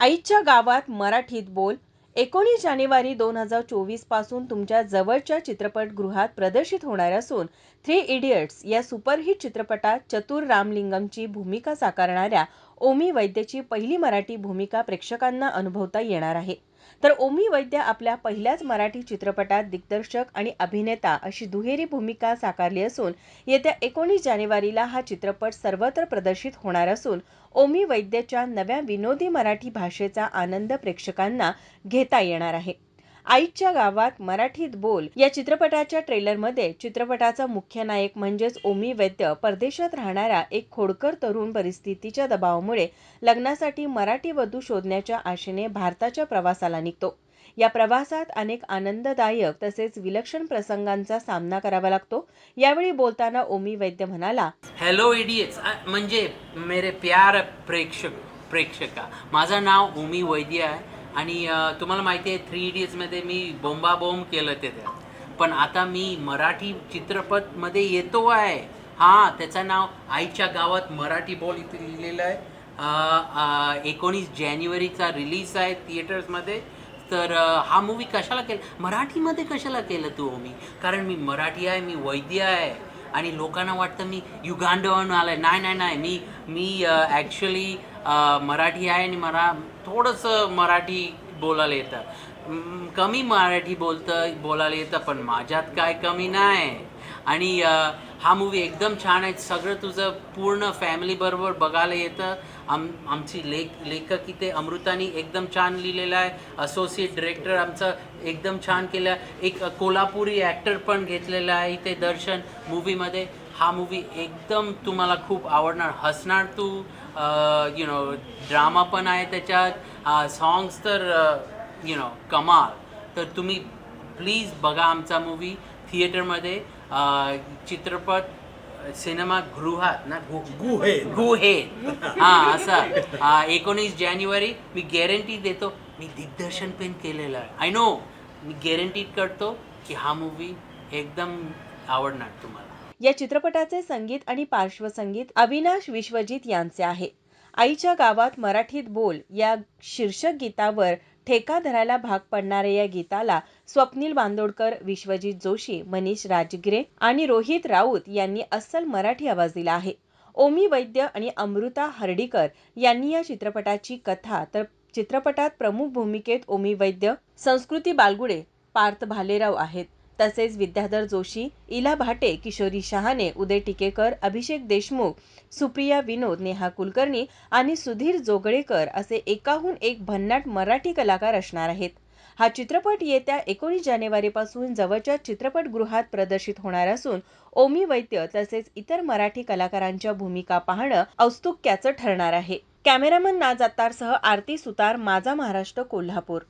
आईच्या गावात मराठीत बोल 19 जानेवारी 2024 पासून तुमच्या जवळच्या चित्रपटगृहात प्रदर्शित होणार असून थ्री इडियट्स या सुपरहिट चित्रपटात चतुर रामलिंगमची भूमिका साकारणाऱ्या ओमी वैद्यची पहिली मराठी भूमिका प्रेक्षकांना अनुभवता येणार आहे. तर ओमी वैद्य आपल्या पहिल्याच मराठी चित्रपटात दिग्दर्शक आणि अभिनेता अशी दुहेरी भूमिका साकारली असून येत्या 19 जानेवारीला हा चित्रपट सर्वत्र प्रदर्शित होणार असून ओमी वैद्यच्या नव्या विनोदी मराठी भाषेचा आनंद प्रेक्षकांना घेता येणार आहे. आईच्या गावात मराठीत बोल या चित्रपटाच्या ट्रेलरमध्ये चित्रपटाचा मुख्य नायक म्हणजेच ओमी वैद्य परदेशात राहणारा एक खोडकर तरुण परिस्थितीच्या दबावामुळे लग्नासाठी मराठी वधू शोधण्याच्या आशेने भारताच्या प्रवासाला निघतो. या प्रवासात अनेक आनंददायक तसेच विलक्षण प्रसंगांचा सामना करावा लागतो. यावेळी बोलताना ओमी वैद्य म्हणाला, हॅलो इडियट्स, म्हणजे मेरे प्यार प्रेक्षका, माझं नाव ओमी वैद्य आहे आणि तुम्हाला माहिती आहे थ्री इडियट्समध्ये मी बोंबाबोंब केलं ते त्यात, पण आता मी मराठी चित्रपटमध्ये येतो आहे. हां, त्याचं नाव आईच्या गावात मराठी बोल इथे लिहिलेलं आहे. 19 जानेवारीचा रिलीज आहे थिएटर्समध्ये. तर हा मूवी कशाला केला, मराठीमध्ये कशाला केलं तू ओमी? कारण मी मराठी आहे, मी वैद्य आहे आणि लोकांना वाटतं मी युगांडाहून आलं आहे. नाही नाही नाही, मी मी ॲक्च्युली मराठी आहे आणि मला थोडंसं मराठी बोलायला येतं. कमी मराठी बोलायला येतं, पण माझ्यात काय कमी नाही. आणि हा मूवी एकदम छान आहे. सगळं तुझं पूर्ण फॅमिलीबरोबर बघायला येतं. आमची लेखक इथे अमृतानी एकदम छान लिहिलेला आहे. असोसिएट डिरेक्टर आमचं एकदम छान केलं. एक कोल्हापुरी ॲक्टर पण घेतलेला आहे इथे दर्शन मूवीमध्ये. हा मूवी एकदम तुम्हाला खूप आवडणार, हसणार तू. ड्रामा पण आहे त्याच्यात, सॉंग्स तर कमाल. तर तुम्ही प्लीज बघा आमचा मूवी थिएटरमध्ये. चित्रपट सिनेमागृहात ना, गुहेत हां, असं 19 जानेवारी मी गॅरंटी देतो. मी दिग्दर्शन पण केलेलं आहे. आय नो, मी गॅरंटी करतो की हा मूवी एकदम आवडणार तुम्हाला. या चित्रपटाचे संगीत आणि पार्श्वसंगीत अविनाश विश्वजित यांचे आहे. आईच्या गावात मराठीत बोल या शीर्षक गीतावर ठेका धरायला भाग पडणाऱ्या या गीताला स्वप्नील बांदोडकर, विश्वजित जोशी, मनीष राजगिरे आणि रोहित राऊत यांनी अस्सल मराठी आवाज दिला आहे. ओमी वैद्य आणि अमृता हर्डीकर यांनी या चित्रपटाची कथा, तर चित्रपटात प्रमुख भूमिकेत ओमी वैद्य, संस्कृती बालगुडे, पार्थ भालेराव आहेत. तसेच विद्याधर जोशी, इला भाटे, किशोरी शहाणे, उदय टिकेकर, अभिषेक देशमुख, सुप्रिया विनोद, नेहा कुलकर्णी आणि सुधीर जोगळेकर असे एकाहून एक भन्नाट मराठी कलाकार असणार आहेत. हा चित्रपट येत्या 19 जानेवारीपासून जवळच्या चित्रपटगृहात प्रदर्शित होणार असून ओमी वैद्य तसेच इतर मराठी कलाकारांच्या भूमिका पाहणं औत्सुक्याचं ठरणार आहे. कॅमेरामन नाज अत्तारसह आरती सुतार, माझा महाराष्ट्र, कोल्हापूर.